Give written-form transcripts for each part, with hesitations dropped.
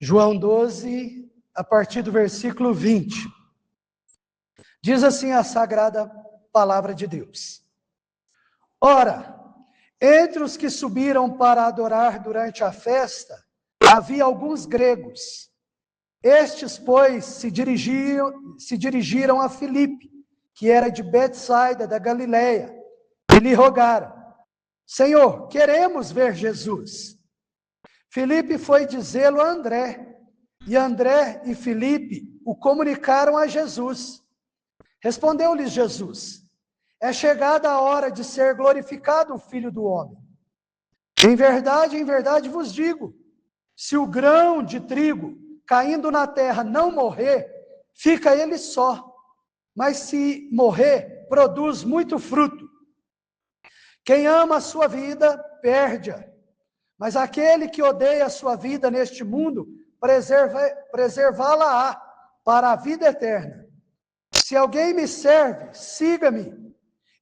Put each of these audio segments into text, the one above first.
João 12, a partir do versículo 20. Diz assim a sagrada palavra de Deus. Ora, entre os que subiram para adorar durante a festa, havia alguns gregos. Estes, pois, se dirigiram a Filipe, que era de Betsaida, da Galileia, e lhe rogaram: Senhor, queremos ver Jesus. Filipe foi dizê-lo a André, e André e Filipe o comunicaram a Jesus. Respondeu-lhes Jesus: é chegada a hora de ser glorificado o Filho do Homem. Em verdade vos digo, se o grão de trigo caindo na terra não morrer, fica ele só, mas se morrer, produz muito fruto. Quem ama a sua vida, perde-a, mas aquele que odeia a sua vida neste mundo, preservá-la-á para a vida eterna. Se alguém me serve, siga-me,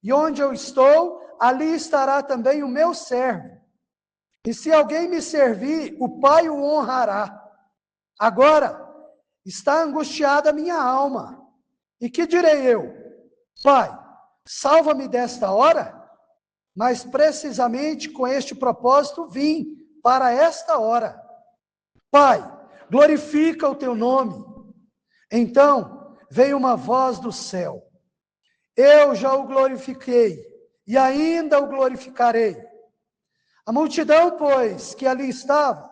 e onde eu estou, ali estará também o meu servo. E se alguém me servir, o Pai o honrará. Agora está angustiada a minha alma. E que direi eu? Pai, salva-me desta hora? Mas precisamente com este propósito vim para esta hora. Pai, glorifica o teu nome. Então veio uma voz do céu: eu já o glorifiquei, e ainda o glorificarei. A multidão, pois, que ali estava,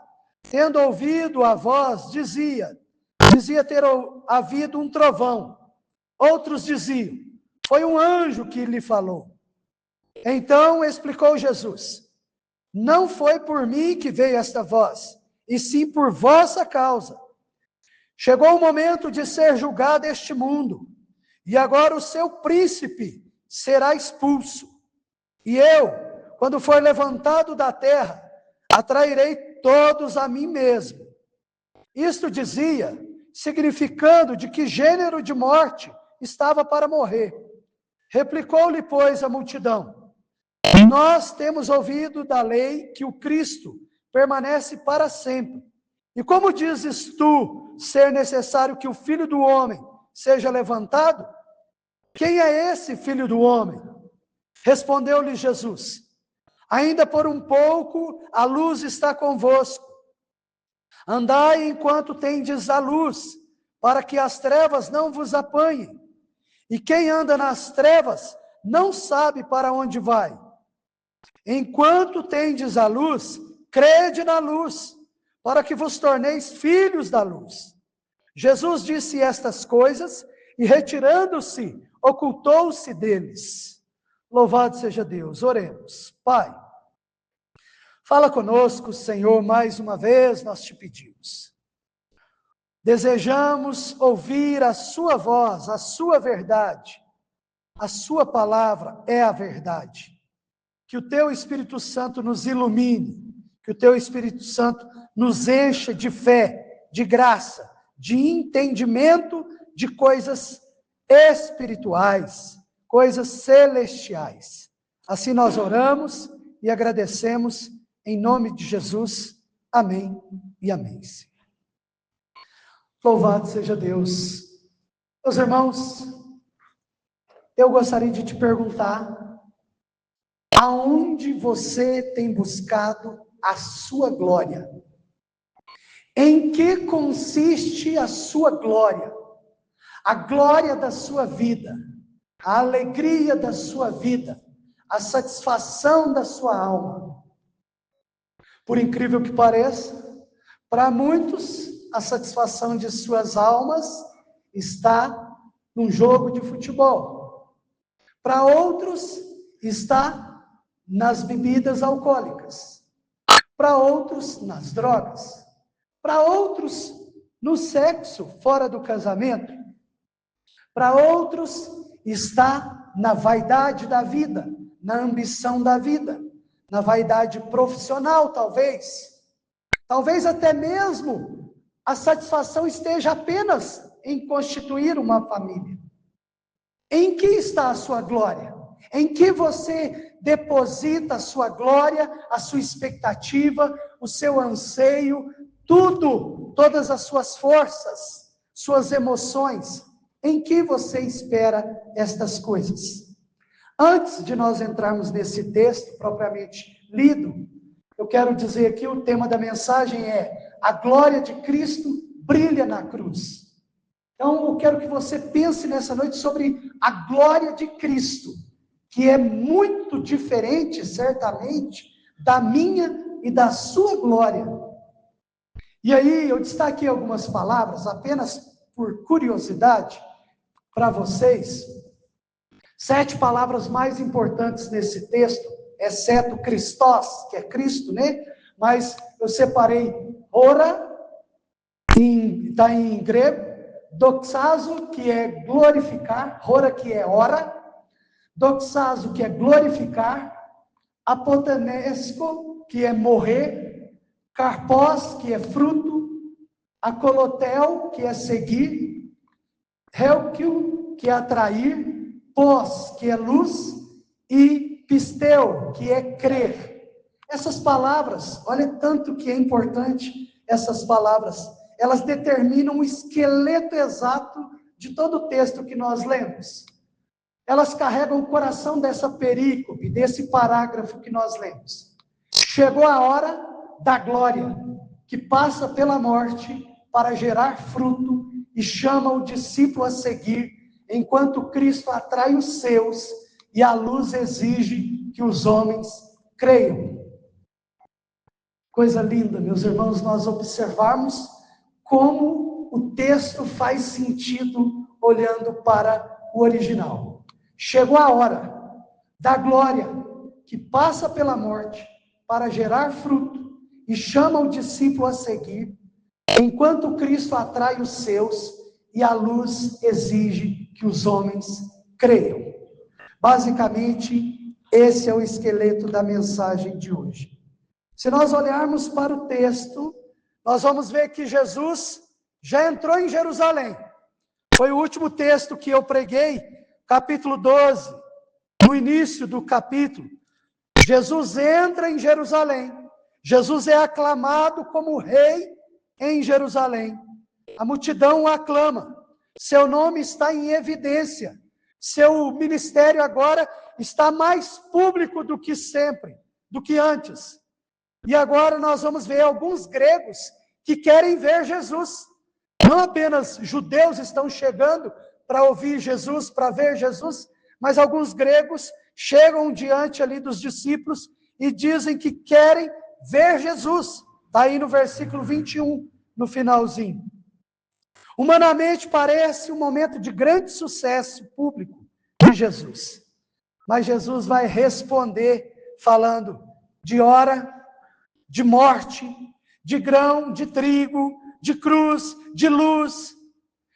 tendo ouvido a voz, dizia ter havido um trovão. Outros diziam: foi um anjo que lhe falou. Então explicou Jesus: não foi por mim que veio esta voz, e sim por vossa causa. Chegou o momento de ser julgado este mundo, e agora o seu príncipe será expulso. E eu, quando for levantado da terra, atrairei todos a mim mesmo. Isto dizia, significando de que gênero de morte estava para morrer. Replicou-lhe, pois, a multidão: nós temos ouvido da lei que o Cristo permanece para sempre. E como dizes tu ser necessário que o Filho do Homem seja levantado? Quem é esse Filho do Homem? Respondeu-lhe Jesus: ainda por um pouco a luz está convosco. Andai enquanto tendes a luz, para que as trevas não vos apanhem. E quem anda nas trevas não sabe para onde vai. Enquanto tendes a luz, crede na luz, para que vos torneis filhos da luz. Jesus disse estas coisas e, retirando-se, ocultou-se deles. Louvado seja Deus. Oremos. Pai, fala conosco, Senhor, mais uma vez nós te pedimos. Desejamos ouvir a sua voz, a sua verdade. A sua palavra é a verdade. Que o teu Espírito Santo nos ilumine, que o teu Espírito Santo nos encha de fé, de graça, de entendimento de coisas espirituais, coisas celestiais. Assim nós oramos e agradecemos em nome de Jesus. Amém e amém. Louvado seja Deus. Meus irmãos, eu gostaria de te perguntar: aonde você tem buscado a sua glória? Em que consiste a sua glória? A glória da sua vida, a alegria da sua vida, a satisfação da sua alma. Por incrível que pareça, para muitos, a satisfação de suas almas está num jogo de futebol. Para outros, está nas bebidas alcoólicas. Para outros, nas drogas. Para outros, no sexo fora do casamento. Para outros, está na vaidade da vida, na ambição da vida, na vaidade profissional, talvez. Talvez até mesmo a satisfação esteja apenas em constituir uma família. Em que está a sua glória? Em que você deposita a sua glória, a sua expectativa, o seu anseio, tudo, todas as suas forças, suas emoções. Em que você espera estas coisas? Antes de nós entrarmos nesse texto propriamente lido, eu quero dizer que o tema da mensagem é: a glória de Cristo brilha na cruz. Então, eu quero que você pense nessa noite sobre a glória de Cristo, que é muito diferente, certamente, da minha e da sua glória. E aí, eu destaquei algumas palavras, apenas por curiosidade, para vocês. 7 palavras mais importantes nesse texto, exceto Christos, que é Cristo, né? Mas eu separei ora, está em grego, doxazo, que é glorificar, ora, que é ora, doxazo, que é glorificar, apotanesco, que é morrer, karpos, que é fruto, acolotel, que é seguir, helkio, que é atrair, pós, que é luz, e pisteu, que é crer. Essas palavras, olha tanto que é importante essas palavras, elas determinam o esqueleto exato de todo o texto que nós lemos. Elas carregam o coração dessa perícope, desse parágrafo que nós lemos. Chegou a hora da glória, que passa pela morte para gerar fruto e chama o discípulo a seguir, enquanto Cristo atrai os seus e a luz exige que os homens creiam. Coisa linda, meus irmãos, nós observarmos como o texto faz sentido olhando para o original. Chegou a hora da glória que passa pela morte para gerar fruto e chama o discípulo a seguir, enquanto Cristo atrai os seus e a luz exige que os homens creiam. Basicamente, esse é o esqueleto da mensagem de hoje. Se nós olharmos para o texto, nós vamos ver que Jesus já entrou em Jerusalém. Foi o último texto que eu preguei, capítulo 12, no início do capítulo. Jesus entra em Jerusalém. Jesus é aclamado como rei em Jerusalém. A multidão o aclama. Seu nome está em evidência. Seu ministério agora está mais público do que sempre, do que antes. E agora nós vamos ver alguns gregos que querem ver Jesus. Não apenas judeus estão chegando para ouvir Jesus, para ver Jesus, mas alguns gregos chegam diante ali dos discípulos e dizem que querem ver Jesus. Está aí no versículo 21, no finalzinho. Humanamente parece um momento de grande sucesso público de Jesus. Mas Jesus vai responder falando de hora, de morte, de grão, de trigo, de cruz, de luz.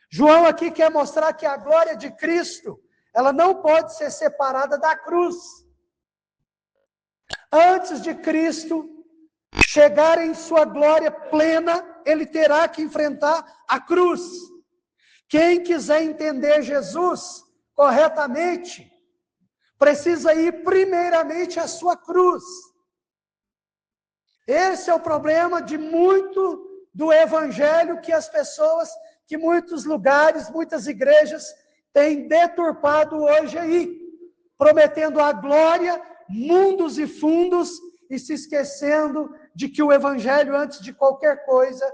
João aqui quer mostrar que a glória de Cristo, ela não pode ser separada da cruz. Antes de Cristo chegar em sua glória plena, ele terá que enfrentar a cruz. Quem quiser entender Jesus corretamente, precisa ir primeiramente à sua cruz. Esse é o problema de muito do evangelho que as pessoas, que muitos lugares, muitas igrejas têm deturpado hoje aí, prometendo a glória, mundos e fundos, e se esquecendo de que o evangelho, antes de qualquer coisa,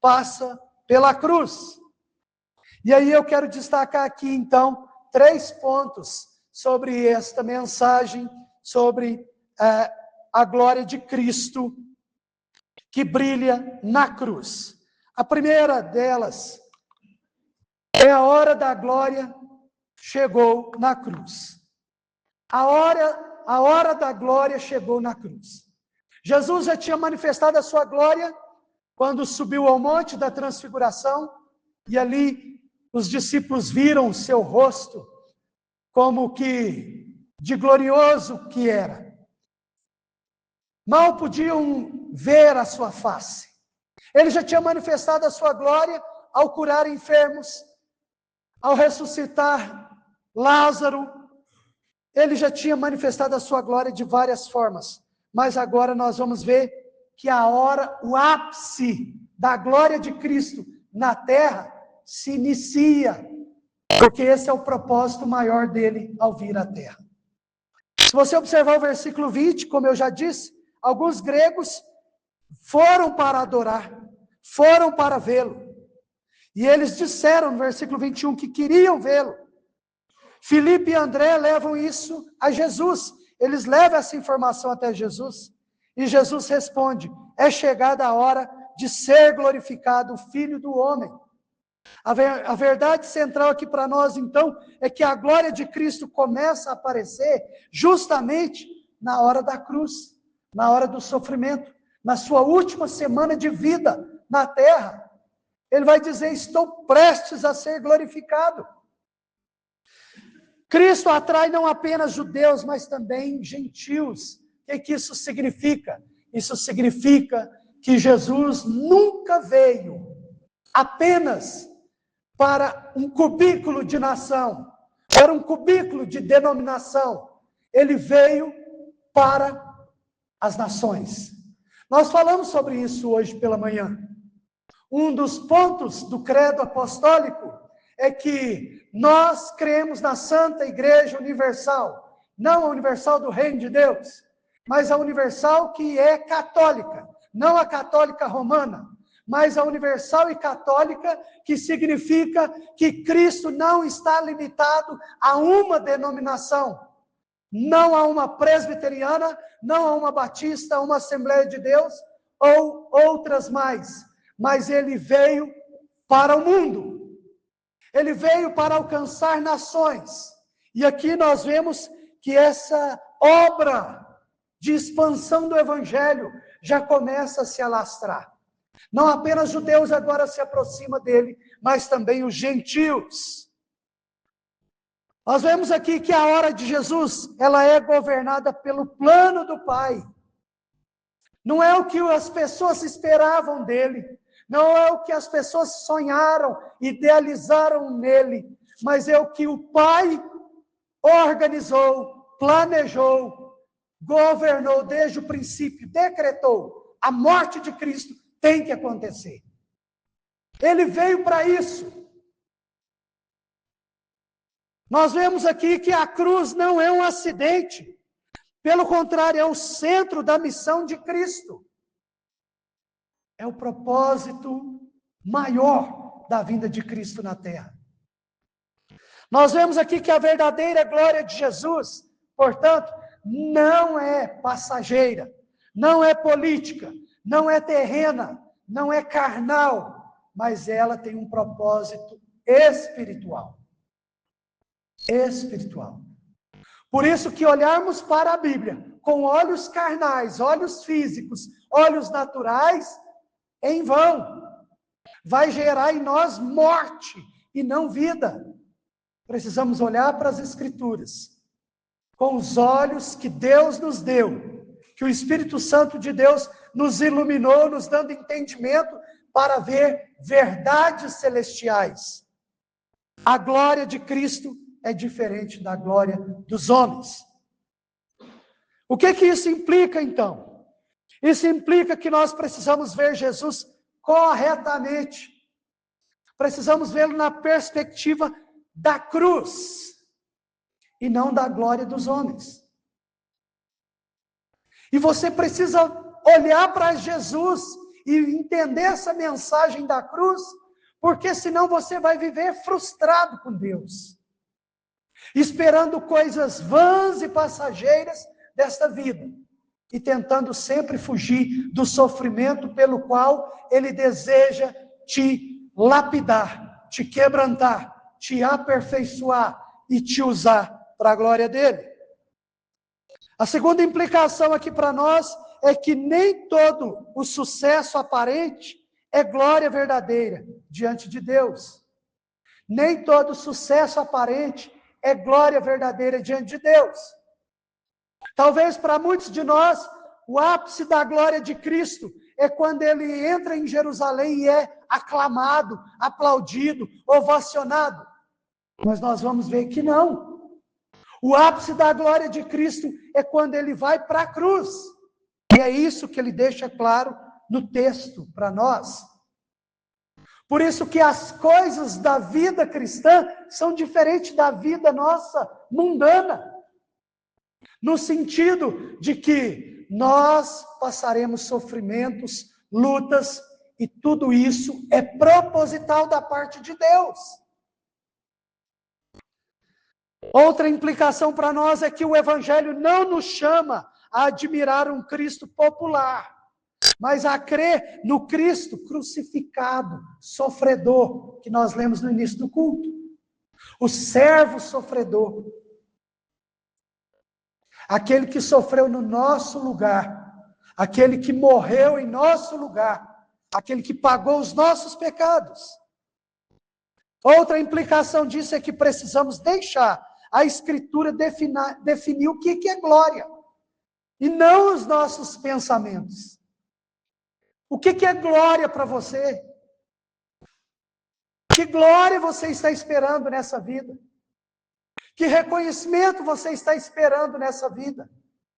passa pela cruz. E aí eu quero destacar aqui, então, 3 pontos sobre esta mensagem, sobre a glória de Cristo que brilha na cruz. A primeira delas é a hora da glória chegou na cruz. A hora da glória chegou na cruz. Jesus já tinha manifestado a sua glória quando subiu ao monte da transfiguração, e ali os discípulos viram o seu rosto como que de glorioso que era. Mal podiam ver a sua face. Ele já tinha manifestado a sua glória ao curar enfermos, ao ressuscitar Lázaro, Ele já tinha manifestado a sua glória de várias formas, mas agora nós vamos ver que a hora, o ápice da glória de Cristo na terra se inicia, porque esse é o propósito maior dele ao vir à terra. Se você observar o versículo 20, como eu já disse, alguns gregos foram para adorar, foram para vê-lo. E eles disseram no versículo 21 que queriam vê-lo. Filipe e André levam isso a Jesus. Eles levam essa informação até Jesus. E Jesus responde: é chegada a hora de ser glorificado o Filho do Homem. A verdade central aqui para nós, então, é que a glória de Cristo começa a aparecer justamente na hora da cruz, na hora do sofrimento, na sua última semana de vida na terra. Ele vai dizer: estou prestes a ser glorificado. Cristo atrai não apenas judeus, mas também gentios. O que isso significa? Isso significa que Jesus nunca veio apenas para um cubículo de nação, para um cubículo de denominação. Ele veio para as nações. Nós falamos sobre isso hoje pela manhã. Um dos pontos do credo apostólico é que nós cremos na Santa Igreja Universal, não a universal do Reino de Deus, mas a universal que é católica, não a católica romana, mas a universal e católica, que significa que Cristo não está limitado a uma denominação, não a uma presbiteriana, não a uma batista, a uma Assembleia de Deus, ou outras mais, mas ele veio para o mundo. Ele veio para alcançar nações. E aqui nós vemos que essa obra de expansão do Evangelho já começa a se alastrar. Não apenas judeus agora se aproximam dele, mas também os gentios. Nós vemos aqui que a hora de Jesus, ela é governada pelo plano do Pai. Não é o que as pessoas esperavam dele, não é o que as pessoas sonharam, idealizaram nele, mas é o que o Pai organizou, planejou, governou desde o princípio, decretou. A morte de Cristo tem que acontecer. Ele veio para isso. Nós vemos aqui que a cruz não é um acidente. Pelo contrário, é o centro da missão de Cristo. É o propósito maior da vinda de Cristo na terra. Nós vemos aqui que a verdadeira glória de Jesus, portanto, não é passageira, não é política, não é terrena, não é carnal, mas ela tem um propósito espiritual. Espiritual. Por isso que olharmos para a Bíblia com olhos carnais, olhos físicos, olhos naturais, em vão. Vai gerar em nós morte e não vida. Precisamos olhar para as Escrituras com os olhos que Deus nos deu, que o Espírito Santo de Deus nos iluminou, nos dando entendimento para ver verdades celestiais. A glória de Cristo é diferente da glória dos homens. O que isso implica, então? Isso implica que nós precisamos ver Jesus corretamente. Precisamos vê-lo na perspectiva da cruz e não da glória dos homens. E você precisa olhar para Jesus e entender essa mensagem da cruz, porque senão você vai viver frustrado com Deus, esperando coisas vãs e passageiras desta vida, e tentando sempre fugir do sofrimento pelo qual Ele deseja te lapidar, te quebrantar, te aperfeiçoar e te usar para a glória dEle. A segunda implicação aqui para nós é que nem todo o sucesso aparente é glória verdadeira diante de Deus. Nem todo sucesso aparente é glória verdadeira diante de Deus. Talvez para muitos de nós, o ápice da glória de Cristo é quando ele entra em Jerusalém e é aclamado, aplaudido, ovacionado. Mas nós vamos ver que não. O ápice da glória de Cristo é quando ele vai para a cruz. E é isso que ele deixa claro no texto para nós. Por isso que as coisas da vida cristã são diferentes da vida nossa mundana. No sentido de que nós passaremos sofrimentos, lutas, e tudo isso é proposital da parte de Deus. Outra implicação para nós é que o Evangelho não nos chama a admirar um Cristo popular, mas a crer no Cristo crucificado, sofredor, que nós lemos no início do culto. O servo sofredor. Aquele que sofreu no nosso lugar, aquele que morreu em nosso lugar, aquele que pagou os nossos pecados. Outra implicação disso é que precisamos deixar a Escritura definir o que é glória, e não os nossos pensamentos. O que é glória para você? Que glória você está esperando nessa vida? Que reconhecimento você está esperando nessa vida?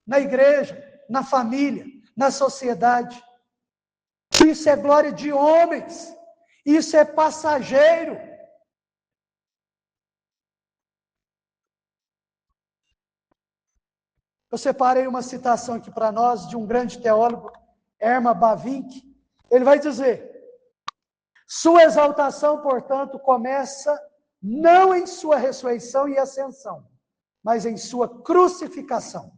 Na igreja, na família, na sociedade? Isso é glória de homens. Isso é passageiro. Eu separei uma citação aqui para nós de um grande teólogo, Herman Bavinck. Ele vai dizer: sua exaltação, portanto, começa não em sua ressurreição e ascensão, mas em sua crucificação.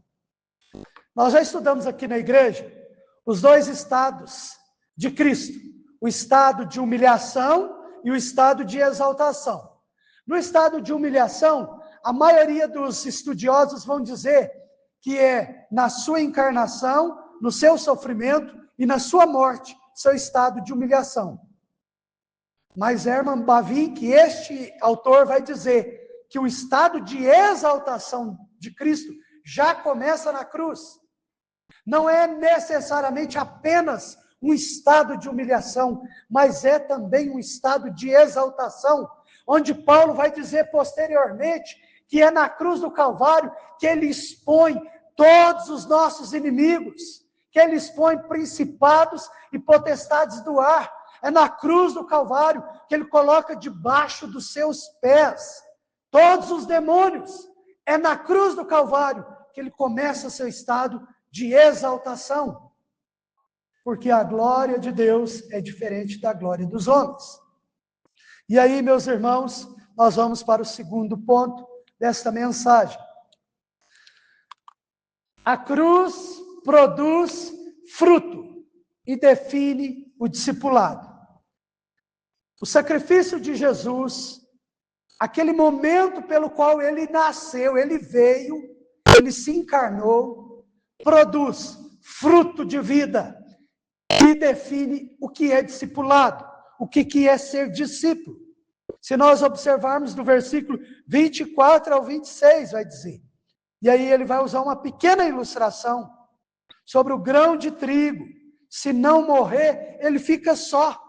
Nós já estudamos aqui na igreja os dois estados de Cristo, o estado de humilhação e o estado de exaltação. No estado de humilhação, a maioria dos estudiosos vão dizer que é na sua encarnação, no seu sofrimento e na sua morte, seu estado de humilhação. Mas Herman Bavinck, este autor, vai dizer que o estado de exaltação de Cristo já começa na cruz. Não é necessariamente apenas um estado de humilhação, mas é também um estado de exaltação, onde Paulo vai dizer posteriormente que é na cruz do Calvário que ele expõe todos os nossos inimigos, que ele expõe principados e potestades do ar. É na cruz do Calvário que ele coloca debaixo dos seus pés todos os demônios. É na cruz do Calvário que ele começa seu estado de exaltação. Porque a glória de Deus é diferente da glória dos homens. E aí, meus irmãos, nós vamos para o segundo ponto desta mensagem. A cruz produz fruto e define o discipulado. O sacrifício de Jesus, aquele momento pelo qual ele nasceu, ele veio, ele se encarnou, produz fruto de vida e define o que é discipulado, o que é ser discípulo. Se nós observarmos do versículo 24 ao 26, vai dizer. E aí ele vai usar uma pequena ilustração sobre o grão de trigo. Se não morrer, ele fica só.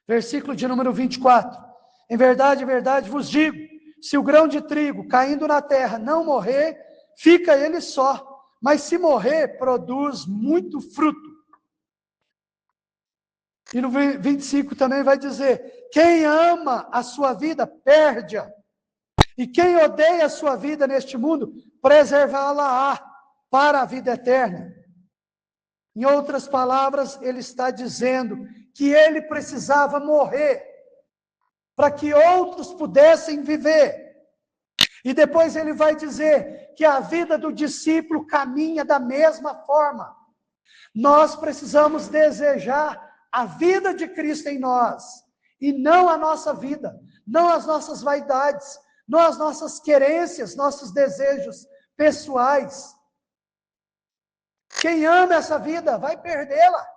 Versículo de número 24. Em verdade vos digo, se o grão de trigo caindo na terra não morrer, fica ele só. Mas se morrer, produz muito fruto. E no 25 também vai dizer, quem ama a sua vida, perde-a. E quem odeia a sua vida neste mundo, preservá-la-á para a vida eterna. Em outras palavras, ele está dizendo que ele precisava morrer para que outros pudessem viver. E depois ele vai dizer que a vida do discípulo caminha da mesma forma. Nós precisamos desejar a vida de Cristo em nós, e não a nossa vida, não as nossas vaidades, não as nossas querências, nossos desejos pessoais. Quem ama essa vida vai perdê-la.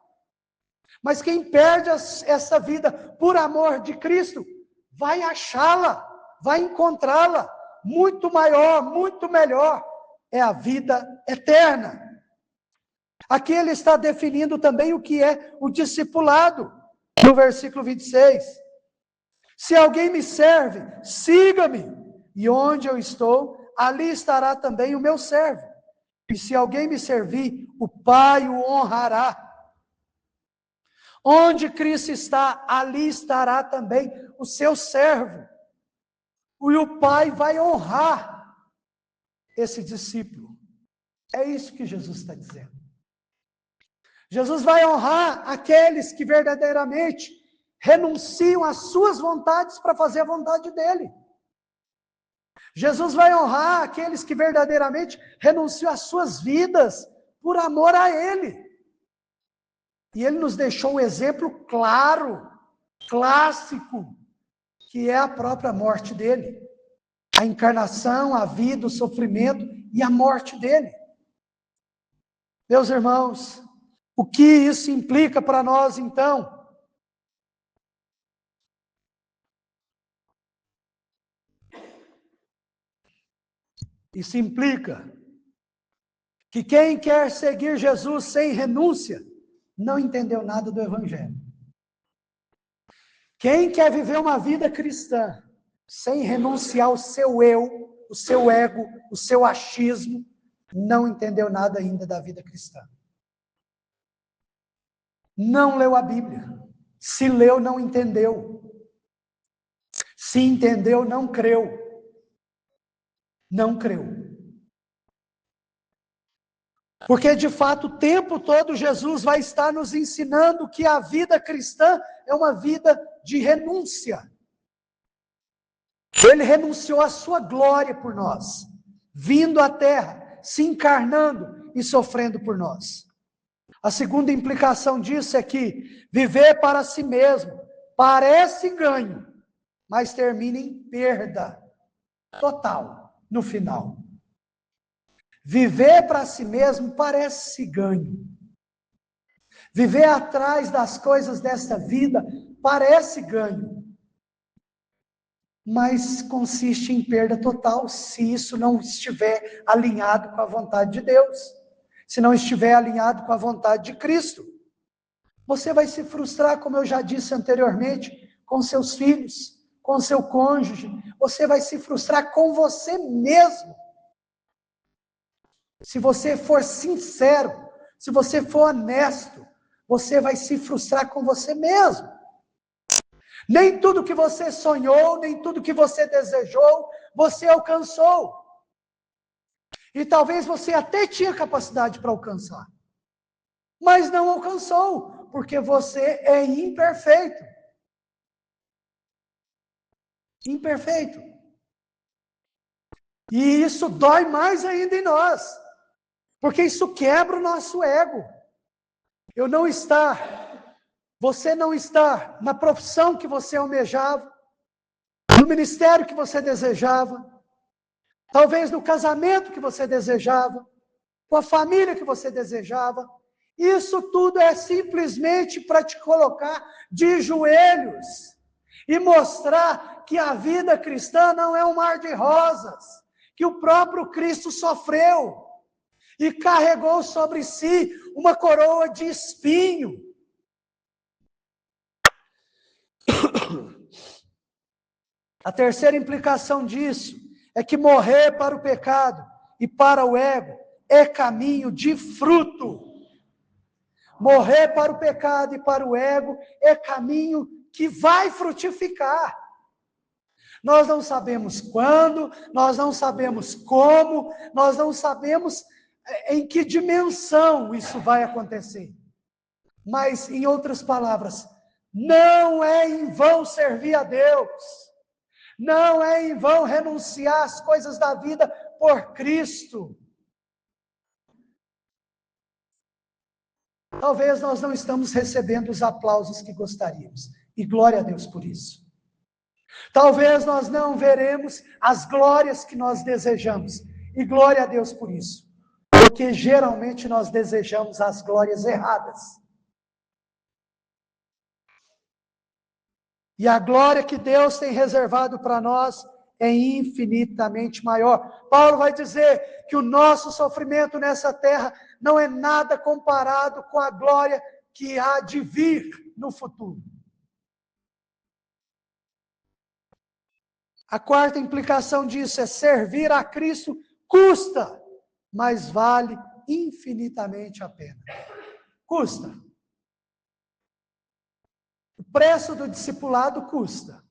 Mas quem perde essa vida por amor de Cristo, vai achá-la, vai encontrá-la. Muito maior, muito melhor, é a vida eterna. Aqui ele está definindo também o que é o discipulado, no versículo 26. Se alguém me serve, siga-me, e onde eu estou, ali estará também o meu servo. E se alguém me servir, o Pai o honrará. Onde Cristo está, ali estará também o seu servo. E o Pai vai honrar esse discípulo. É isso que Jesus está dizendo. Jesus vai honrar aqueles que verdadeiramente renunciam às suas vontades para fazer a vontade dele. Jesus vai honrar aqueles que verdadeiramente renunciam às suas vidas por amor a ele. E ele nos deixou um exemplo claro, clássico, que é a própria morte dele. A encarnação, a vida, o sofrimento e a morte dele. Meus irmãos, o que isso implica para nós então? Isso implica que quem quer seguir Jesus sem renúncia, não entendeu nada do Evangelho. Quem quer viver uma vida cristã, sem renunciar ao seu eu, o seu ego, o seu achismo, não entendeu nada ainda da vida cristã. Não leu a Bíblia. Se leu, não entendeu. Se entendeu, não creu. Não creu. Porque, de fato, o tempo todo Jesus vai estar nos ensinando que a vida cristã é uma vida de renúncia. Ele renunciou à sua glória por nós, vindo à terra, se encarnando e sofrendo por nós. A segunda implicação disso é que viver para si mesmo parece ganho, mas termina em perda total no final. Viver para si mesmo parece ganho. Viver atrás das coisas desta vida parece ganho. Mas consiste em perda total se isso não estiver alinhado com a vontade de Deus. Se não estiver alinhado com a vontade de Cristo. Você vai se frustrar, como eu já disse anteriormente, com seus filhos, com seu cônjuge. Você vai se frustrar com você mesmo. Se você for sincero, se você for honesto, você vai se frustrar com você mesmo. Nem tudo que você sonhou, nem tudo que você desejou, você alcançou. E talvez você até tinha capacidade para alcançar. Mas não alcançou, porque você é imperfeito. Imperfeito. E isso dói mais ainda em nós. Porque isso quebra o nosso ego. Você não está na profissão que você almejava, no ministério que você desejava, talvez no casamento que você desejava, com a família que você desejava. Isso tudo é simplesmente para te colocar de joelhos e mostrar que a vida cristã não é um mar de rosas, que o próprio Cristo sofreu e carregou sobre si uma coroa de espinho. A terceira implicação disso é que morrer para o pecado e para o ego é caminho de fruto. Morrer para o pecado e para o ego é caminho que vai frutificar. Nós não sabemos quando, nós não sabemos como, nós não sabemos em que dimensão isso vai acontecer. Mas, em outras palavras, não é em vão servir a Deus. Não é em vão renunciar às coisas da vida por Cristo. Talvez nós não estamos recebendo os aplausos que gostaríamos. E glória a Deus por isso. Talvez nós não veremos as glórias que nós desejamos. E glória a Deus por isso. Porque geralmente nós desejamos as glórias erradas. E a glória que Deus tem reservado para nós é infinitamente maior. Paulo vai dizer que o nosso sofrimento nessa terra não é nada comparado com a glória que há de vir no futuro. A quarta implicação disso é servir a Cristo custa, mas vale infinitamente a pena. Custa. O preço do discipulado custa.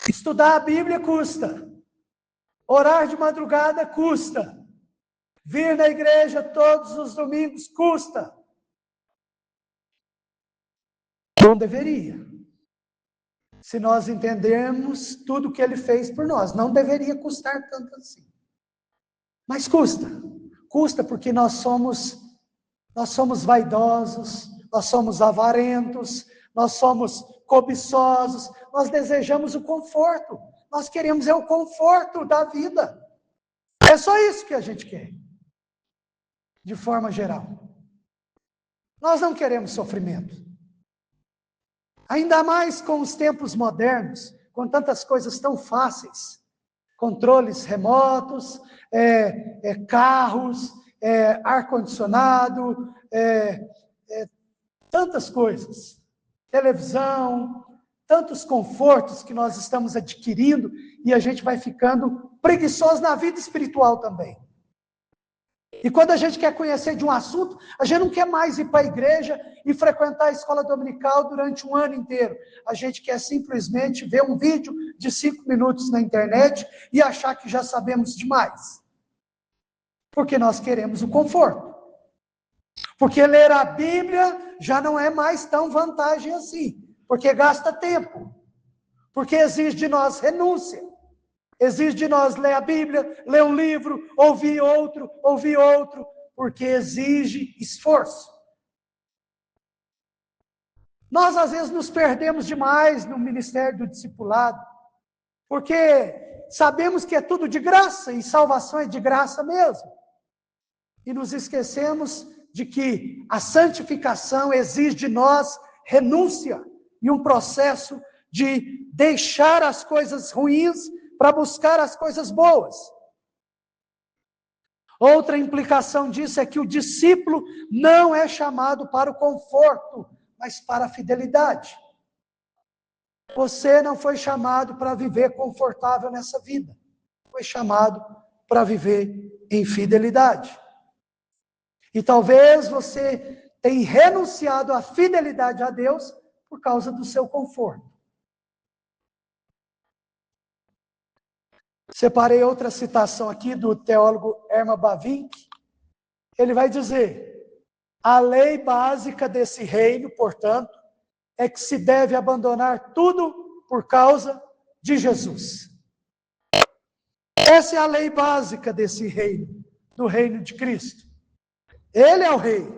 Estudar a Bíblia custa. Orar de madrugada custa. Vir na igreja todos os domingos custa. Não deveria. Se nós entendermos tudo o que ele fez por nós, não deveria custar tanto assim. Mas custa. Custa porque nós somos vaidosos, nós somos avarentos, nós somos cobiçosos, nós desejamos o conforto. Nós queremos o conforto da vida. É só isso que a gente quer. De forma geral. Nós não queremos sofrimento. Ainda mais com os tempos modernos, com tantas coisas tão fáceis, controles remotos, carros, ar-condicionado, tantas coisas, televisão, tantos confortos que nós estamos adquirindo e a gente vai ficando preguiçoso na vida espiritual também. E quando a gente quer conhecer de um assunto, a gente não quer mais ir para a igreja e frequentar a escola dominical durante um ano inteiro. A gente quer simplesmente ver um vídeo de 5 minutos na internet e achar que já sabemos demais. Porque nós queremos o conforto. Porque ler a Bíblia já não é mais tão vantagem assim. Porque gasta tempo. Porque exige de nós renúncia. Exige de nós ler a Bíblia, ler um livro, ouvir outro, porque exige esforço. Nós, às vezes, nos perdemos demais no ministério do discipulado, porque sabemos que é tudo de graça, e salvação é de graça mesmo. E nos esquecemos de que a santificação exige de nós renúncia, e um processo de deixar as coisas ruins para buscar as coisas boas. Outra implicação disso é que o discípulo não é chamado para o conforto, mas para a fidelidade. Você não foi chamado para viver confortável nessa vida. Foi chamado para viver em fidelidade. E talvez você tenha renunciado à fidelidade a Deus por causa do seu conforto. Separei outra citação aqui do teólogo Herman Bavinck. Ele vai dizer: a lei básica desse reino, portanto, é que se deve abandonar tudo por causa de Jesus. Essa é a lei básica desse reino, do reino de Cristo. Ele é o rei.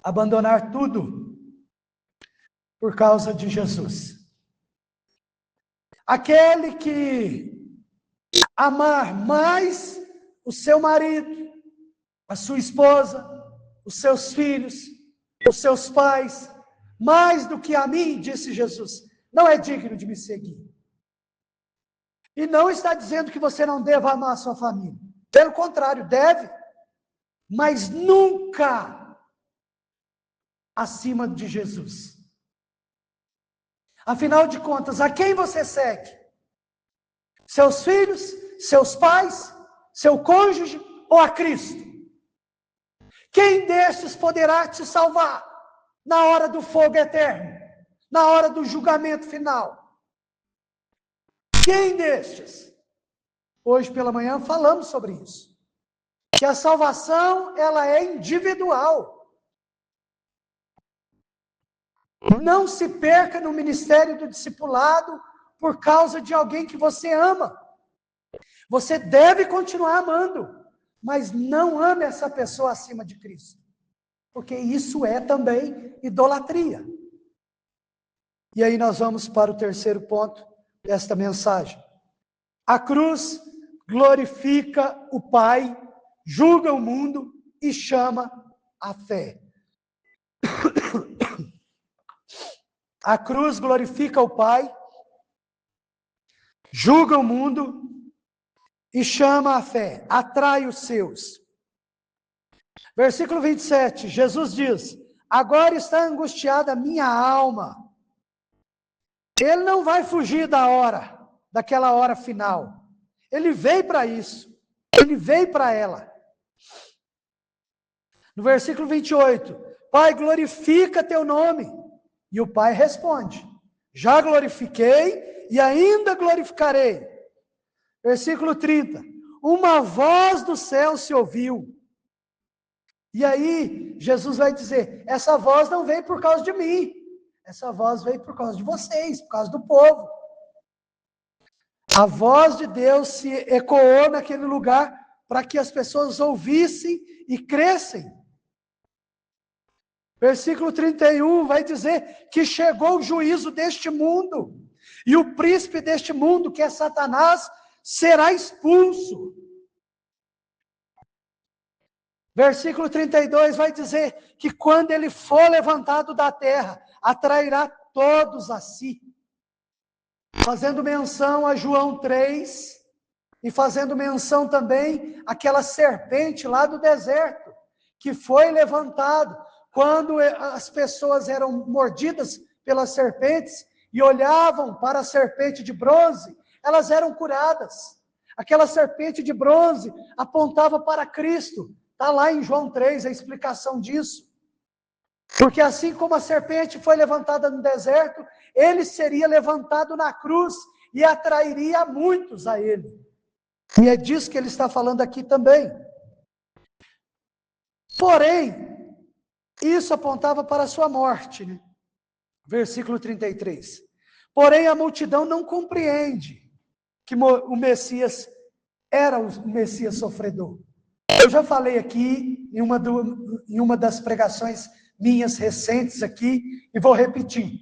Abandonar tudo por causa de Jesus. Aquele que amar mais o seu marido, a sua esposa, os seus filhos, os seus pais, mais do que a mim, disse Jesus, não é digno de me seguir. E não está dizendo que você não deva amar a sua família. Pelo contrário, deve, mas nunca acima de Jesus. Afinal de contas, a quem você segue? Seus filhos, seus pais, seu cônjuge ou a Cristo? Quem destes poderá te salvar na hora do fogo eterno, na hora do julgamento final? Quem destes? Hoje pela manhã falamos sobre isso. Que a salvação, ela é individual. Não se perca no ministério do discipulado por causa de alguém que você ama. Você deve continuar amando, mas não ame essa pessoa acima de Cristo. Porque isso é também idolatria. E aí nós vamos para o terceiro ponto desta mensagem. A cruz glorifica o Pai, julga o mundo e chama a fé. A cruz glorifica o Pai, julga o mundo e chama a fé, atrai os seus. Versículo 27, Jesus diz: agora está angustiada a minha alma. Ele não vai fugir daquela hora final. Ele veio para isso. Ele veio para ela. No versículo 28, Pai, glorifica teu nome. E o Pai responde: já glorifiquei e ainda glorificarei. Versículo 30, uma voz do céu se ouviu. E aí, Jesus vai dizer: essa voz não veio por causa de mim. Essa voz veio por causa de vocês, por causa do povo. A voz de Deus se ecoou naquele lugar para que as pessoas ouvissem e crescem. Versículo 31 vai dizer que chegou o juízo deste mundo. E o príncipe deste mundo, que é Satanás, será expulso. Versículo 32 vai dizer que quando ele for levantado da terra, atrairá todos a si. Fazendo menção a João 3, e fazendo menção também àquela serpente lá do deserto, que foi levantado quando as pessoas eram mordidas pelas serpentes e olhavam para a serpente de bronze, elas eram curadas. Aquela serpente de bronze apontava para Cristo. Está lá em João 3 a explicação disso. Porque assim como a serpente foi levantada no deserto, ele seria levantado na cruz e atrairia muitos a ele. E é disso que ele está falando aqui também. Porém, isso apontava para a sua morte, né? Versículo 33. Porém, a multidão não compreende que o Messias era o Messias sofredor. Eu já falei aqui em uma das pregações minhas recentes aqui, e vou repetir.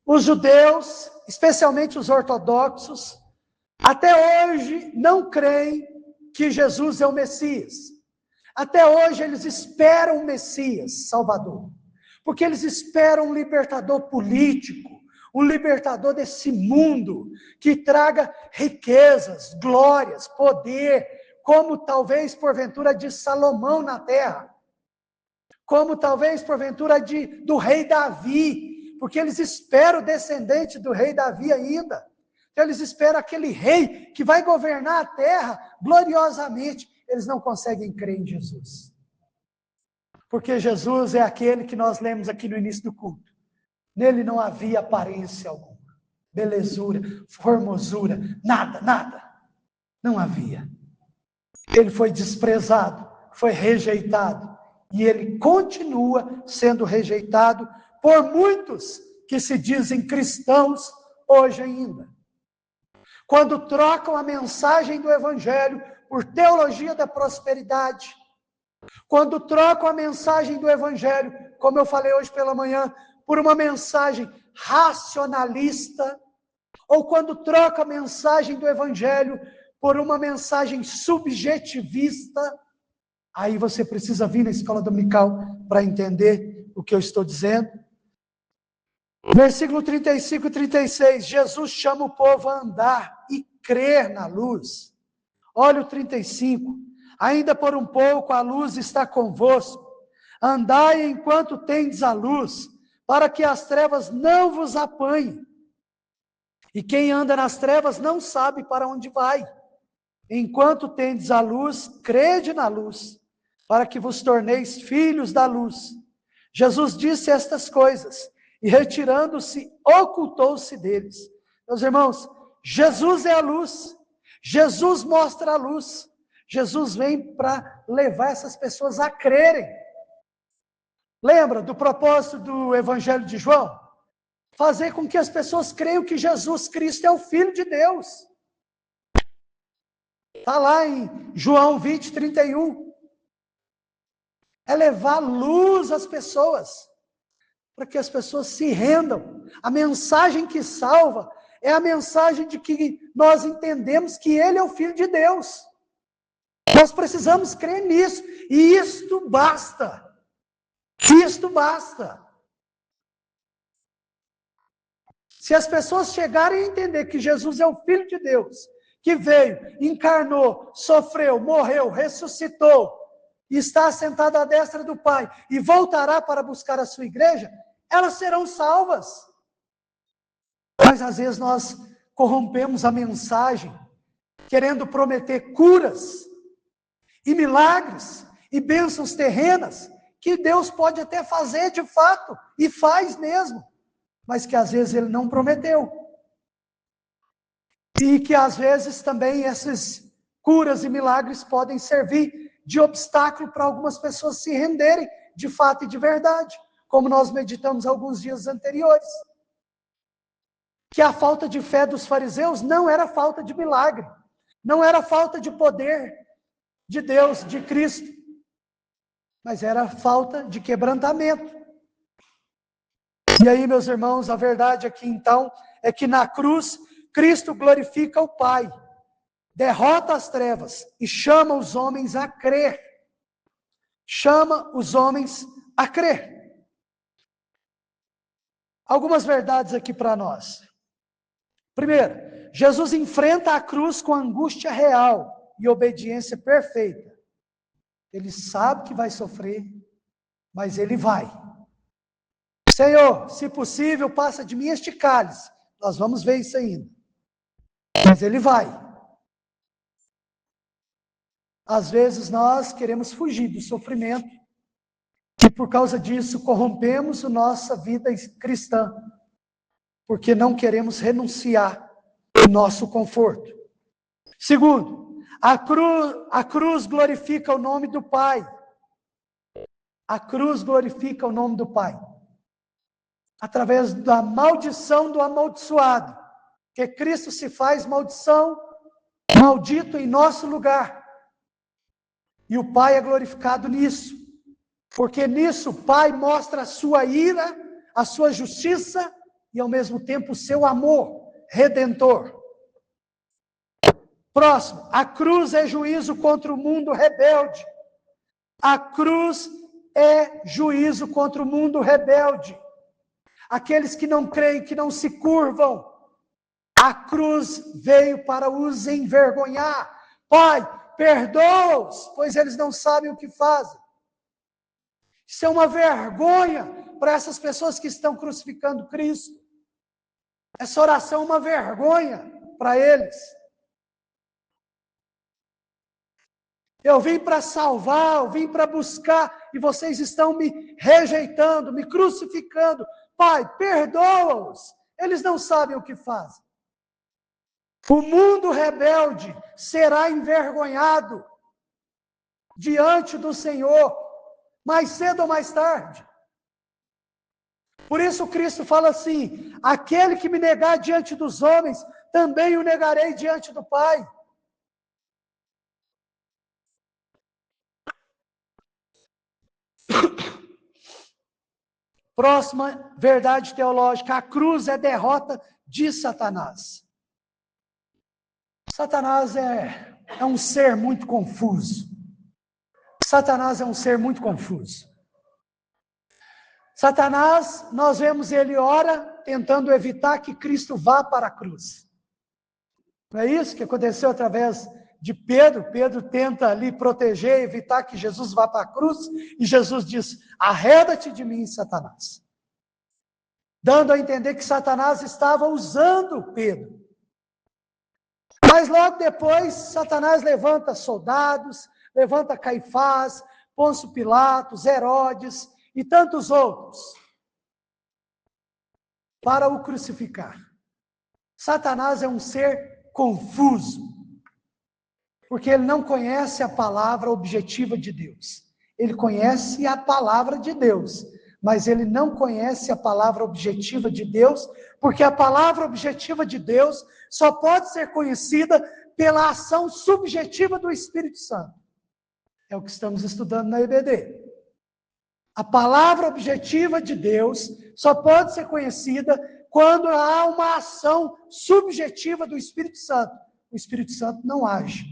Os judeus, especialmente os ortodoxos, até hoje não creem que Jesus é o Messias. Até hoje eles esperam o Messias, Salvador. Porque eles esperam um libertador político, um libertador desse mundo, que traga riquezas, glórias, poder, como talvez porventura de Salomão na terra, como talvez porventura do rei Davi, porque eles esperam o descendente do rei Davi ainda. Então eles esperam aquele rei que vai governar a terra gloriosamente. Eles não conseguem crer em Jesus. Porque Jesus é aquele que nós lemos aqui no início do culto. Nele não havia aparência alguma, belezura, formosura, nada. Não havia. Ele foi desprezado, foi rejeitado. E ele continua sendo rejeitado por muitos que se dizem cristãos hoje ainda. Quando trocam a mensagem do Evangelho por teologia da prosperidade, quando trocam a mensagem do Evangelho, como eu falei hoje pela manhã, por uma mensagem racionalista, ou quando trocam a mensagem do Evangelho por uma mensagem subjetivista, aí você precisa vir na escola dominical para entender o que eu estou dizendo. Versículo 35 e 36, Jesus chama o povo a andar e crer na luz. Olha o 35, ainda por um pouco a luz está convosco, andai enquanto tendes a luz, para que as trevas não vos apanhem. E quem anda nas trevas não sabe para onde vai. Enquanto tendes a luz, crede na luz, para que vos torneis filhos da luz. Jesus disse estas coisas, e retirando-se, ocultou-se deles. Meus irmãos, Jesus é a luz, Jesus mostra a luz, Jesus vem para levar essas pessoas a crerem. Lembra do propósito do Evangelho de João? Fazer com que as pessoas creiam que Jesus Cristo é o Filho de Deus. Está lá em João 20, 31. É levar luz às pessoas, para que as pessoas se rendam. A mensagem que salva é a mensagem de que nós entendemos que Ele é o Filho de Deus. Nós precisamos crer nisso, e isto basta. Isto basta. Se as pessoas chegarem a entender que Jesus é o Filho de Deus, que veio, encarnou, sofreu, morreu, ressuscitou, e está sentado à destra do Pai e voltará para buscar a sua igreja, elas serão salvas. Mas às vezes nós corrompemos a mensagem, querendo prometer curas e milagres e bênçãos terrenas, que Deus pode até fazer de fato, e faz mesmo, mas que às vezes Ele não prometeu. E que às vezes também essas curas e milagres podem servir de obstáculo para algumas pessoas se renderem de fato e de verdade, como nós meditamos alguns dias anteriores. Que a falta de fé dos fariseus não era falta de milagre, não era falta de poder de Deus, de Cristo, mas era falta de quebrantamento. E aí, meus irmãos, a verdade aqui então é que na cruz Cristo glorifica o Pai, derrota as trevas e chama os homens a crer. Chama os homens a crer. Algumas verdades aqui para nós. Primeiro, Jesus enfrenta a cruz com angústia real e obediência perfeita. Ele sabe que vai sofrer, mas ele vai. Senhor, se possível, passa de mim este cálice. Nós vamos ver isso ainda. Mas ele vai. Às vezes nós queremos fugir do sofrimento e por causa disso corrompemos a nossa vida cristã, porque não queremos renunciar ao nosso conforto. Segundo, a cruz glorifica o nome do Pai. A cruz glorifica o nome do Pai. Através da maldição do amaldiçoado, que Cristo se faz maldição, maldito em nosso lugar. E o Pai é glorificado nisso, porque nisso o Pai mostra a sua ira, a sua justiça e ao mesmo tempo o seu amor redentor. Próximo, a cruz é juízo contra o mundo rebelde. A cruz é juízo contra o mundo rebelde. Aqueles que não creem, que não se curvam. A cruz veio para os envergonhar. Pai, perdoa-os, pois eles não sabem o que fazem. Isso é uma vergonha para essas pessoas que estão crucificando Cristo. Essa oração é uma vergonha para eles. Eu vim para salvar, eu vim para buscar, e vocês estão me rejeitando, me crucificando. Pai, perdoa-os, eles não sabem o que fazem. O mundo rebelde será envergonhado diante do Senhor, mais cedo ou mais tarde. Por isso Cristo fala assim: aquele que me negar diante dos homens, também o negarei diante do Pai. Próxima verdade teológica: a cruz é derrota de Satanás. Satanás é um ser muito confuso. Satanás é um ser muito confuso. Satanás, nós vemos ele ora tentando evitar que Cristo vá para a cruz. Não é isso que aconteceu através de Pedro? Pedro tenta ali proteger, evitar que Jesus vá para a cruz, e Jesus diz: arreda-te de mim, Satanás. Dando a entender que Satanás estava usando Pedro. Mas logo depois, Satanás levanta soldados, levanta Caifás, Pôncio Pilatos, Herodes e tantos outros para o crucificar. Satanás é um ser confuso, porque ele não conhece a palavra objetiva de Deus. Ele conhece a palavra de Deus, mas ele não conhece a palavra objetiva de Deus, porque a palavra objetiva de Deus só pode ser conhecida pela ação subjetiva do Espírito Santo. É o que estamos estudando na EBD. A palavra objetiva de Deus só pode ser conhecida quando há uma ação subjetiva do Espírito Santo. O Espírito Santo não age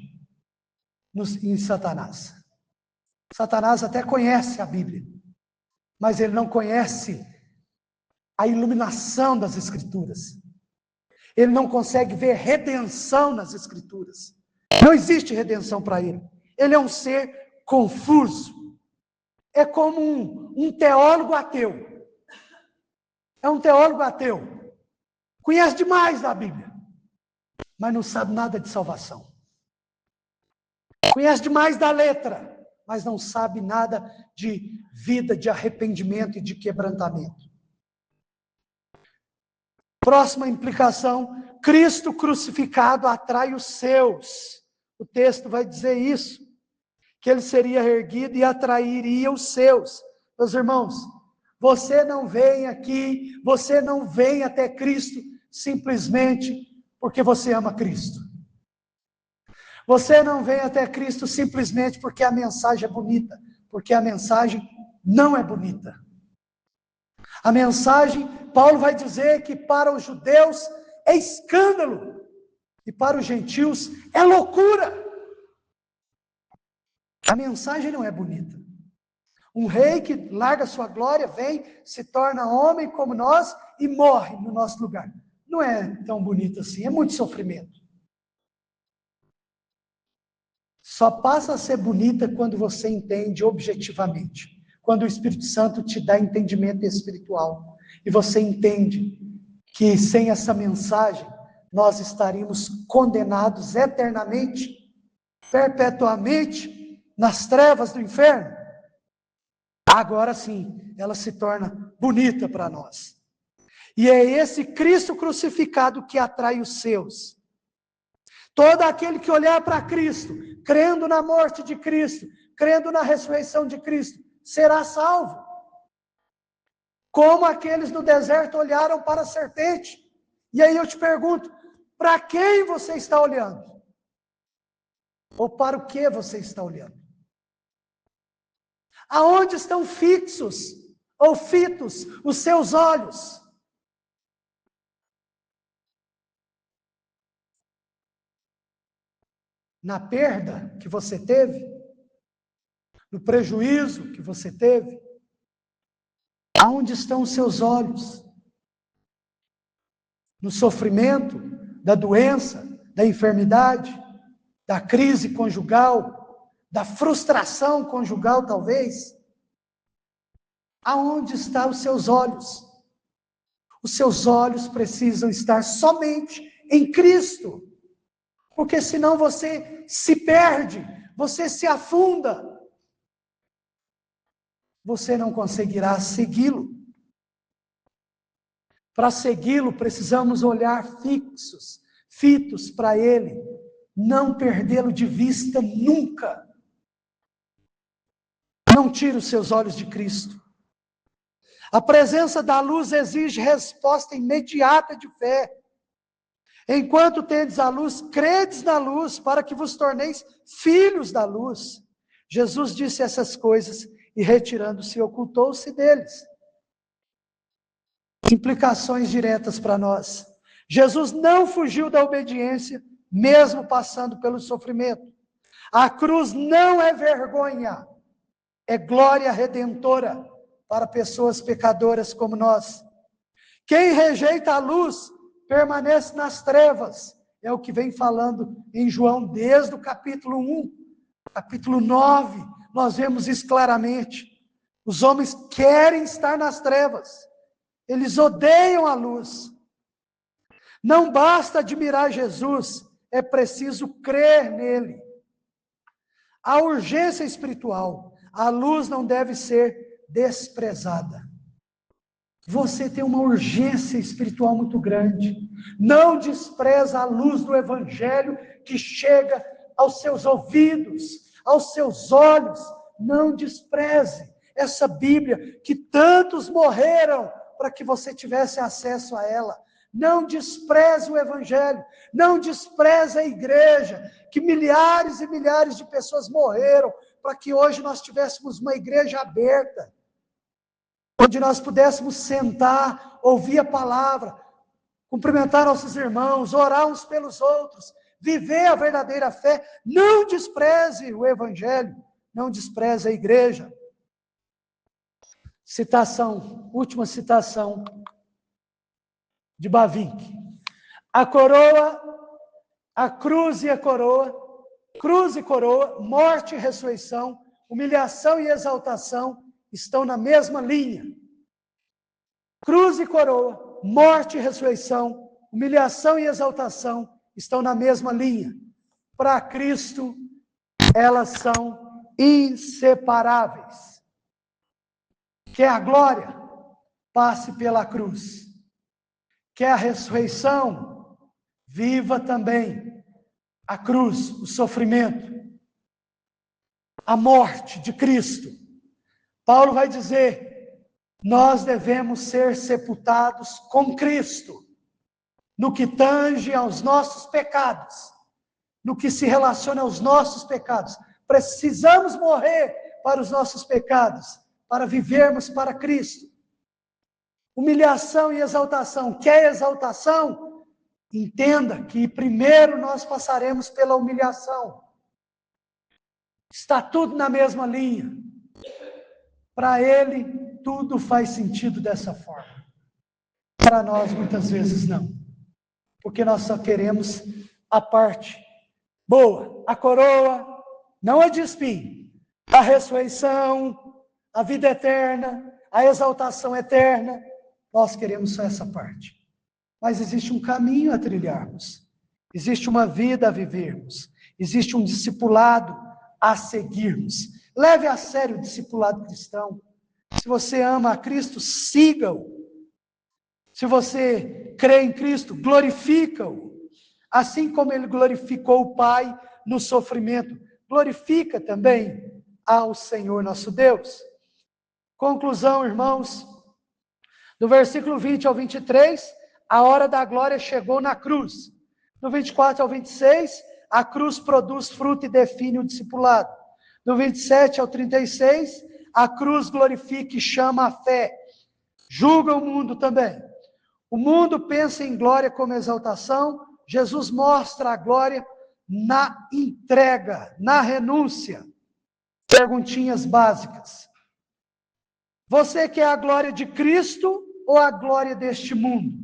em Satanás. Satanás até conhece a Bíblia, mas ele não conhece a iluminação das Escrituras. Ele não consegue ver redenção nas Escrituras. Não existe redenção para ele. Ele é um ser confuso. É como um teólogo ateu. É um teólogo ateu. Conhece demais da Bíblia, mas não sabe nada de salvação. Conhece demais da letra, mas não sabe nada de vida, de arrependimento e de quebrantamento. Próxima implicação, Cristo crucificado atrai os seus. O texto vai dizer isso, que ele seria erguido e atrairia os seus. Meus irmãos, você não vem aqui, você não vem até Cristo simplesmente porque você ama Cristo. Você não vem até Cristo simplesmente porque a mensagem é bonita, porque a mensagem não é bonita. A mensagem, Paulo vai dizer que para os judeus é escândalo e para os gentios é loucura. A mensagem não é bonita. Um rei que larga sua glória, vem, se torna homem como nós e morre no nosso lugar. Não é tão bonito assim, é muito sofrimento. Só passa a ser bonita quando você entende objetivamente. Quando o Espírito Santo te dá entendimento espiritual. E você entende que sem essa mensagem, nós estaríamos condenados eternamente, perpetuamente, nas trevas do inferno. Agora sim, ela se torna bonita para nós. E é esse Cristo crucificado que atrai os seus. Todo aquele que olhar para Cristo, crendo na morte de Cristo, crendo na ressurreição de Cristo, será salvo. Como aqueles no deserto olharam para a serpente. E aí eu te pergunto, para quem você está olhando? Ou para o que você está olhando? Aonde estão fixos ou fitos os seus olhos? Na perda que você teve? No prejuízo que você teve? Aonde estão os seus olhos? No sofrimento, da doença, da enfermidade, da crise conjugal, da frustração conjugal talvez? Aonde estão os seus olhos? Os seus olhos precisam estar somente em Cristo, porque senão você se perde, você se afunda, você não conseguirá segui-lo. Para segui-lo, precisamos olhar fitos para ele, não perdê-lo de vista nunca. Não tire os seus olhos de Cristo. A presença da luz exige resposta imediata de fé. Enquanto tendes a luz, credes na luz, para que vos torneis filhos da luz. Jesus disse essas coisas e, retirando-se, ocultou-se deles. Implicações diretas para nós. Jesus não fugiu da obediência, mesmo passando pelo sofrimento. A cruz não é vergonha, é glória redentora para pessoas pecadoras como nós. Quem rejeita a luz permanece nas trevas. É o que vem falando em João desde o capítulo 1. Capítulo 9, nós vemos isso claramente. Os homens querem estar nas trevas. Eles odeiam a luz. Não basta admirar Jesus, é preciso crer nele. A urgência espiritual, a luz não deve ser desprezada. Você tem uma urgência espiritual muito grande. Não despreza a luz do Evangelho que chega aos seus ouvidos, aos seus olhos. Não despreze essa Bíblia que tantos morreram para que você tivesse acesso a ela. Não despreze o Evangelho. Não despreze a igreja, que milhares e milhares de pessoas morreram para que hoje nós tivéssemos uma igreja aberta, onde nós pudéssemos sentar, ouvir a palavra, cumprimentar nossos irmãos, orar uns pelos outros, viver a verdadeira fé. Não despreze o Evangelho, não despreze a igreja. Citação, última citação de Bavinck. A coroa, a cruz e a coroa, cruz e coroa, morte e ressurreição, humilhação e exaltação estão na mesma linha. Cruz e coroa, morte e ressurreição, humilhação e exaltação estão na mesma linha. Para Cristo, elas são inseparáveis. Quer a glória? Passe pela cruz. Quer a ressurreição? Viva também a cruz, o sofrimento, a morte de Cristo. Paulo vai dizer, nós devemos ser sepultados com Cristo, no que tange aos nossos pecados, no que se relaciona aos nossos pecados. Precisamos morrer para os nossos pecados, para vivermos para Cristo. Humilhação e exaltação. Quer exaltação? Entenda que primeiro nós passaremos pela humilhação. Está tudo na mesma linha. Para ele, tudo faz sentido dessa forma. Para nós, muitas vezes, não. Porque nós só queremos a parte boa, a coroa, não a de espinho, a ressurreição, a vida eterna, a exaltação eterna. Nós queremos só essa parte. Mas existe um caminho a trilharmos. Existe uma vida a vivermos. Existe um discipulado a seguirmos. Leve a sério o discipulado cristão. Se você ama a Cristo, siga-o. Se você crê em Cristo, glorifica-o. Assim como ele glorificou o Pai no sofrimento, glorifica também ao Senhor nosso Deus. Conclusão, irmãos, do versículo 20 ao 23, a hora da glória chegou na cruz. Do 24 ao 26, a cruz produz fruto e define o discipulado. Do 27 ao 36, a cruz glorifica e chama a fé. Julga o mundo também. O mundo pensa em glória como exaltação. Jesus mostra a glória na entrega, na renúncia. Perguntinhas básicas. Você quer a glória de Cristo ou a glória deste mundo?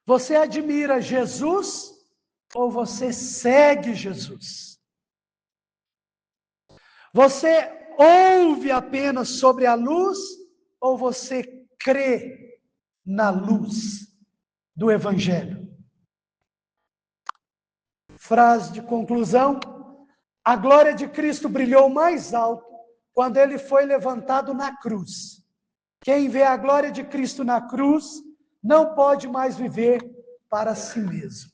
Você admira Jesus ou você segue Jesus? Você ouve apenas sobre a luz ou você crê na luz do Evangelho? Frase de conclusão: a glória de Cristo brilhou mais alto quando ele foi levantado na cruz. Quem vê a glória de Cristo na cruz não pode mais viver para si mesmo.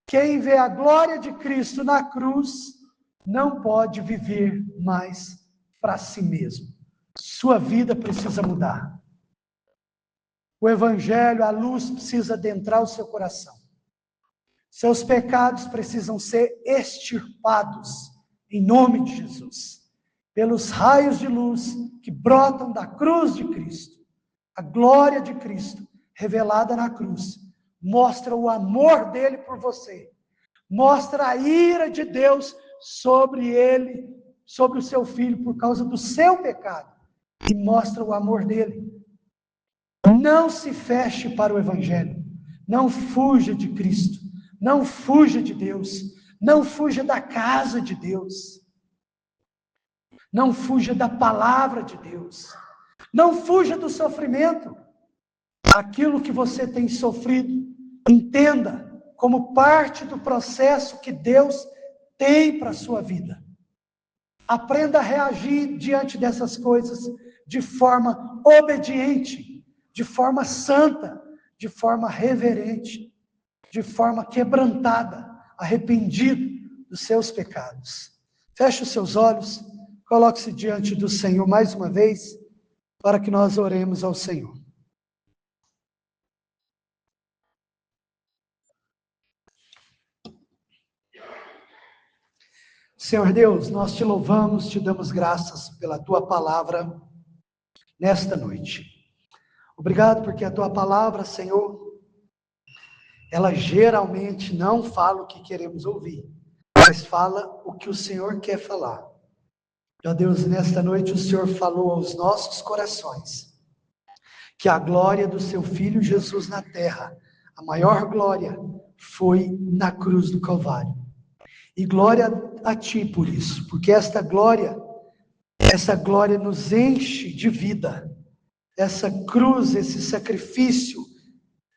Quem vê a glória de Cristo na cruz não pode viver mais para si mesmo. Sua vida precisa mudar. O Evangelho, a luz, precisa adentrar o seu coração. Seus pecados precisam ser extirpados em nome de Jesus, pelos raios de luz que brotam da cruz de Cristo. A glória de Cristo revelada na cruz mostra o amor dele por você, mostra a ira de Deus sobre ele, sobre o seu filho por causa do seu pecado, e mostra o amor dele. Não se feche para o Evangelho, não fuja de Cristo, não fuja de Deus, não fuja da casa de Deus, não fuja da palavra de Deus, não fuja do sofrimento. Aquilo que você tem sofrido, entenda como parte do processo que Deus tem para a sua vida. Aprenda a reagir diante dessas coisas de forma obediente, de forma santa, de forma reverente, de forma quebrantada, arrependido dos seus pecados. Feche os seus olhos, coloque-se diante do Senhor mais uma vez, para que nós oremos ao Senhor. Senhor Deus, nós te louvamos, te damos graças pela tua palavra nesta noite. Obrigado porque a tua palavra, Senhor, ela geralmente não fala o que queremos ouvir, mas fala o que o Senhor quer falar. Ó Deus, nesta noite o Senhor falou aos nossos corações que a glória do seu Filho Jesus na terra, a maior glória, foi na cruz do Calvário. E glória a Ti por isso, porque essa glória nos enche de vida. Essa cruz, esse sacrifício,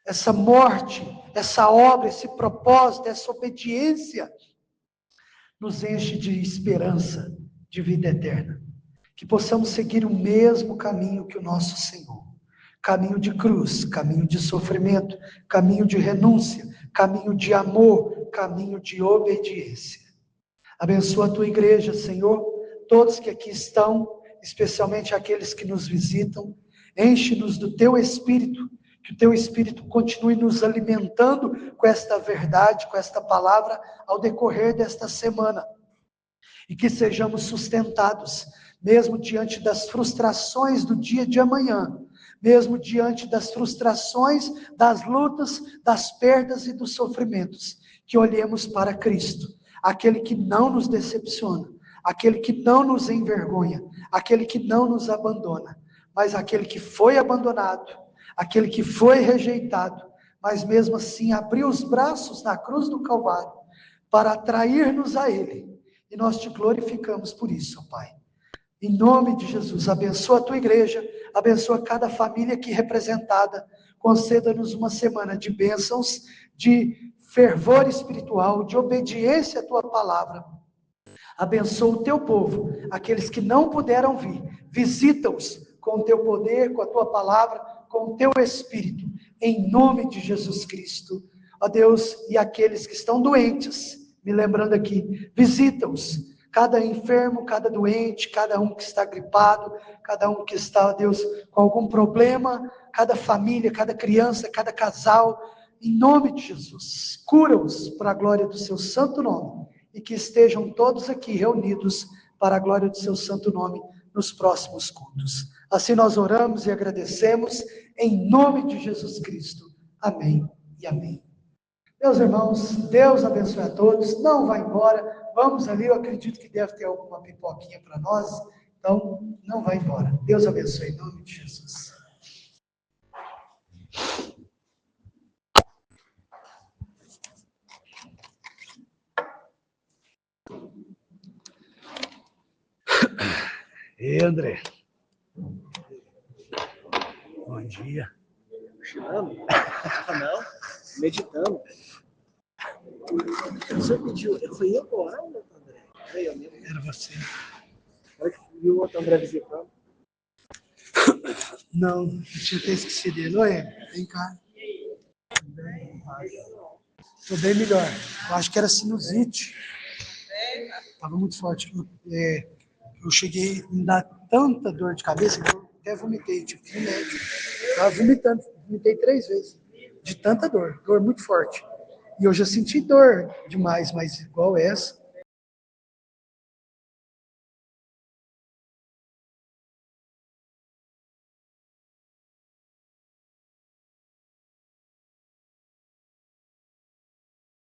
essa morte, essa obra, esse propósito, essa obediência, nos enche de esperança, de vida eterna. Que possamos seguir o mesmo caminho que o nosso Senhor. Caminho de cruz, caminho de sofrimento, caminho de renúncia, caminho de amor, caminho de obediência. Abençoa a tua igreja, Senhor, todos que aqui estão, especialmente aqueles que nos visitam. Enche-nos do teu Espírito, que o teu Espírito continue nos alimentando com esta verdade, com esta palavra, ao decorrer desta semana. E que sejamos sustentados, mesmo diante das frustrações do dia de amanhã, mesmo diante das frustrações, das lutas, das perdas e dos sofrimentos, que olhemos para Cristo, aquele que não nos decepciona, aquele que não nos envergonha, aquele que não nos abandona, mas aquele que foi abandonado, aquele que foi rejeitado, mas mesmo assim abriu os braços na cruz do Calvário para atrair-nos a Ele. E nós te glorificamos por isso, ó Pai. Em nome de Jesus, abençoa a tua igreja, abençoa cada família aqui representada, conceda-nos uma semana de bênçãos, de fervor espiritual, de obediência à tua palavra. Abençoa o teu povo, aqueles que não puderam vir, visita-os com o teu poder, com a tua palavra, com o teu Espírito, em nome de Jesus Cristo. Ó Deus, e aqueles que estão doentes, me lembrando aqui, visita-os, cada enfermo, cada doente, cada um que está gripado, cada um que está, ó Deus, com algum problema, cada família, cada criança, cada casal, em nome de Jesus, cura-os para a glória do seu santo nome, e que estejam todos aqui reunidos para a glória do seu santo nome nos próximos cultos. Assim nós oramos e agradecemos em nome de Jesus Cristo. Amém e amém. Meus irmãos, Deus abençoe a todos. Não vá embora. Vamos ali, eu acredito que deve ter alguma pipoquinha para nós. Então, não vá embora. Deus abençoe em nome de Jesus. E André. Bom dia. Cochilando? Não, meditando. Você pediu, foi eu ou o outro André? Foi eu mesmo. Era você. E o outro André visitando? Não, eu tinha até esquecido dele. Oi, vem cá. Estou bem melhor. Eu acho que era sinusite. Estava muito forte. Eu cheguei a me dar tanta dor de cabeça que eu até vomitei, tive que ir no médico. Estava vomitando, vomitei 3 vezes. De tanta dor muito forte. E eu já senti dor demais, mas igual essa,